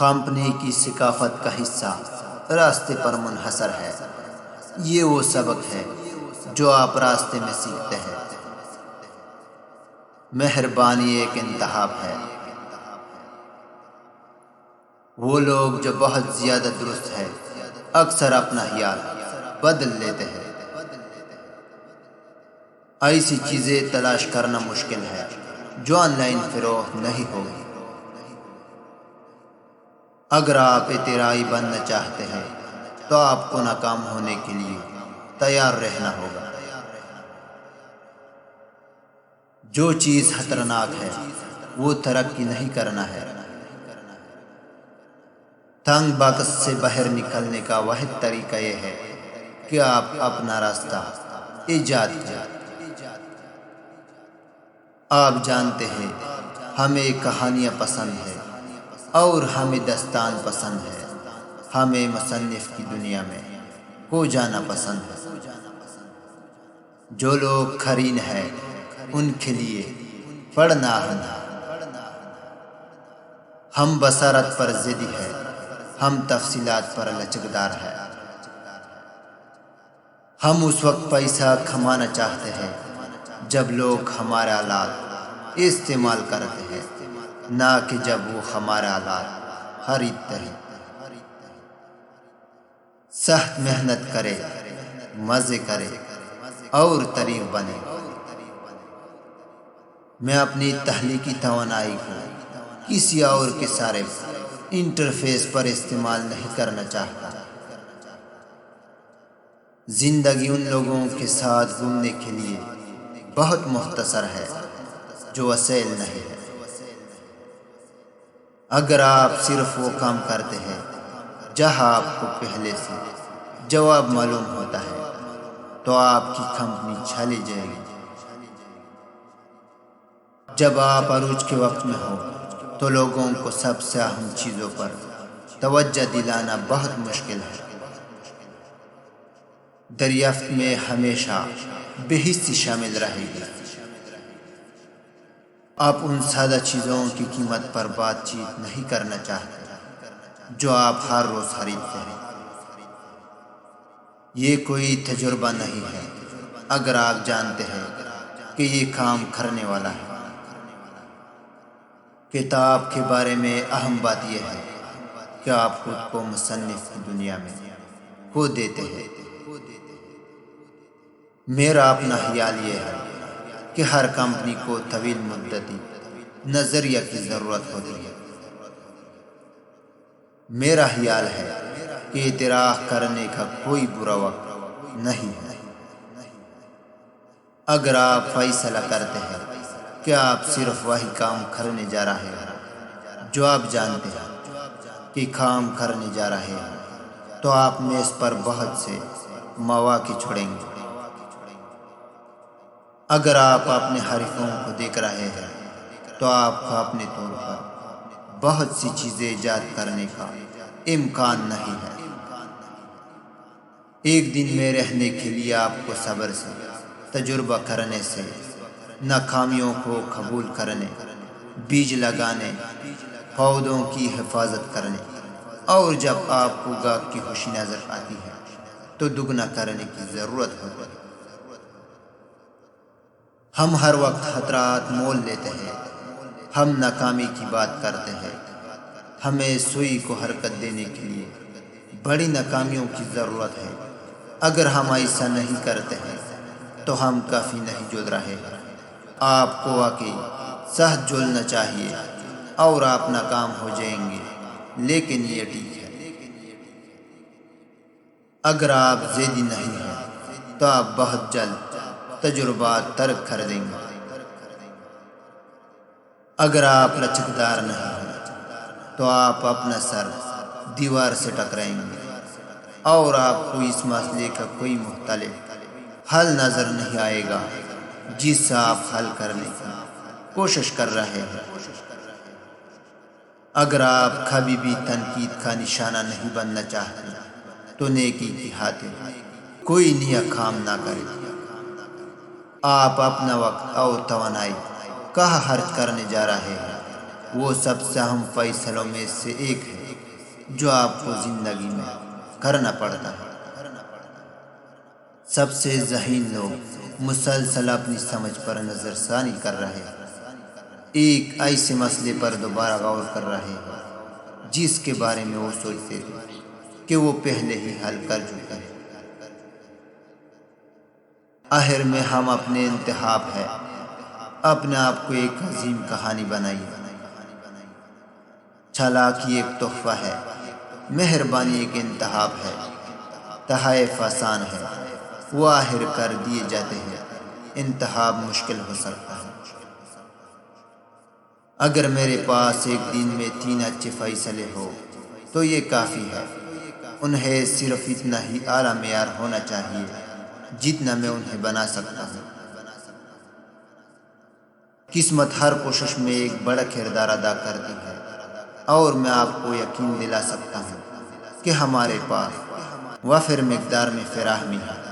Company کی ثقافت کا حصہ راستے پر منحصر ہے۔ یہ وہ سبق ہے جو آپ راستے میں سیکھتے ہیں۔ مہربانی ایک انتخاب ہے۔ وہ لوگ جو بہت زیادہ درست ہے اکثر اپنا خیال بدل لیتے ہیں۔ ایسی چیزیں تلاش کرنا مشکل ہے جو آن لائن فروخت نہیں ہوگی۔ اگر آپ اختراعی بننا چاہتے ہیں تو آپ کو ناکام ہونے کے لیے تیار رہنا ہوگا۔ جو چیز خطرناک ہے وہ ترقی نہیں کرنا ہے۔ تنگ باکس سے باہر نکلنے کا واحد طریقہ یہ ہے کہ آپ اپنا راستہ ایجاد کریں۔ آپ جانتے ہیں ہمیں کہانیاں پسند ہیں اور ہمیں داستان پسند ہے۔ ہمیں مصنف کی دنیا میں کھو جانا پسند ہے۔ جو لوگ قرین ہیں ان کے لیے پڑھنا اہم ہے۔ ہم بصارت پر ضدی ہیں، ہم تفصیلات پر لچکدار ہیں۔ ہم اس وقت پیسہ کمانا چاہتے ہیں جب لوگ ہمارے آلات استعمال کرتے ہیں، نہ کہ جب وہ ہمارے آلات خریدتے ہیں۔ سخت محنت کرے، مزے کرے اور طریق بنے۔ میں اپنی تخلیقی توانائی کو کسی اور کے صارف انٹرفیس پر استعمال نہیں کرنا چاہتا۔ زندگی ان لوگوں کے ساتھ گھومنے کے لیے بہت مختصر ہے جو وسائل نہیں ہے۔ اگر آپ صرف وہ کام کرتے ہیں جہاں آپ کو پہلے سے جواب معلوم ہوتا ہے تو آپ کی کمپنی چلی جائے گی۔ جب آپ عروج کے وقت میں ہو تو لوگوں کو سب سے اہم چیزوں پر توجہ دلانا بہت مشکل ہے۔ دریافت میں ہمیشہ بے حسی شامل رہے گی۔ آپ ان سادہ چیزوں کی قیمت پر بات چیت نہیں کرنا چاہتے جو آپ ہر روز خریدتے ہیں۔ یہ کوئی تجربہ نہیں ہے اگر آپ جانتے ہیں کہ یہ کام کرنے والا ہے۔ کتاب کے بارے میں اہم بات یہ ہے کہ آپ خود کو مصنف کی دنیا میں کھو دیتے ہیں۔ میرا اپنا خیال یہ ہے کہ ہر کمپنی کو طویل مدتی نظریہ کی ضرورت ہوتی ہے۔ میرا خیال ہے کہ اختراع کرنے کا کوئی برا وقت نہیں ہے۔ اگر آپ فیصلہ کرتے ہیں کہ آپ صرف وہی کام کرنے جا رہے ہیں جو آپ جانتے ہیں کہ کام کرنے جا رہے ہیں تو آپ میز پر بہت سے مواقع چھوڑیں گے۔ اگر آپ اپنے حریفوں کو دیکھ رہے ہیں تو آپ کو اپنے طور پر بہت سی چیزیں ایجاد کرنے کا امکان نہیں ہے۔ ایک دن میں رہنے کے لیے آپ کو صبر سے تجربہ کرنے سے، ناکامیوں کو قبول کرنے، بیج لگانے، پودوں کی حفاظت کرنے اور جب آپ کو گاہک کی خوشی نظر آتی ہے تو دگنا کرنے کی ضرورت ہوتی ہے۔ ہم ہر وقت خطرات مول لیتے ہیں۔ ہم ناکامی کی بات کرتے ہیں۔ ہمیں سوئی کو حرکت دینے کے لیے بڑی ناکامیوں کی ضرورت ہے۔ اگر ہم ایسا نہیں کرتے ہیں تو ہم کافی نہیں جل رہے ہیں۔ آپ کو واقعی سخت جلنا چاہیے اور آپ ناکام ہو جائیں گے، لیکن یہ ٹھیک ہے۔ اگر آپ ضدی نہیں ہیں تو آپ بہت جلد تجربات ترک کر دیں گے۔ اگر آپ لچکدار نہیں ہیں تو آپ اپنا سر دیوار سے ٹکرائیں گے اور آپ کو اس مسئلے کا کوئی مختلف حل نظر نہیں آئے گا جسے آپ حل کرنے کی کوشش کر رہے ہیں۔ اگر آپ کبھی بھی تنقید کا نشانہ نہیں بننا چاہتے تو نیکی کی خاطر کوئی نیا کام نہ کریں۔ آپ اپنا وقت اور توانائی کہاں خرچ کرنے جا رہے ہیں؟ وہ سب سے اہم فیصلوں میں سے ایک ہے جو آپ کو زندگی میں کرنا پڑتا ہے۔ سب سے ذہین لوگ مسلسل اپنی سمجھ پر نظر ثانی کر رہے ہیں، ایک ایسے مسئلے پر دوبارہ غور کر رہے ہیں جس کے بارے میں وہ سوچتے تھے کہ وہ پہلے ہی حل کر چکے ہیں۔ آخر میں ہم اپنے انتخاب ہے، اپنے آپ کو ایک عظیم کہانی بنائیے۔ چالاکی ایک تحفہ ہے، مہربانی ایک انتخاب ہے، تحائف آسان ہے، وہ آخر کر دیے جاتے ہیں، انتخاب مشکل ہو سکتا ہے۔ اگر میرے پاس ایک دن میں 3 اچھے فیصلے ہو تو یہ کافی ہے۔ انہیں صرف اتنا ہی اعلیٰ معیار ہونا چاہیے جتنا میں انہیں بنا سکتا ہوں۔ قسمت ہر کوشش میں ایک بڑا کردار ادا کرتی ہے، اور میں آپ کو یقین دلا سکتا ہوں کہ ہمارے پاس وافر مقدار میں فراہمی ہے۔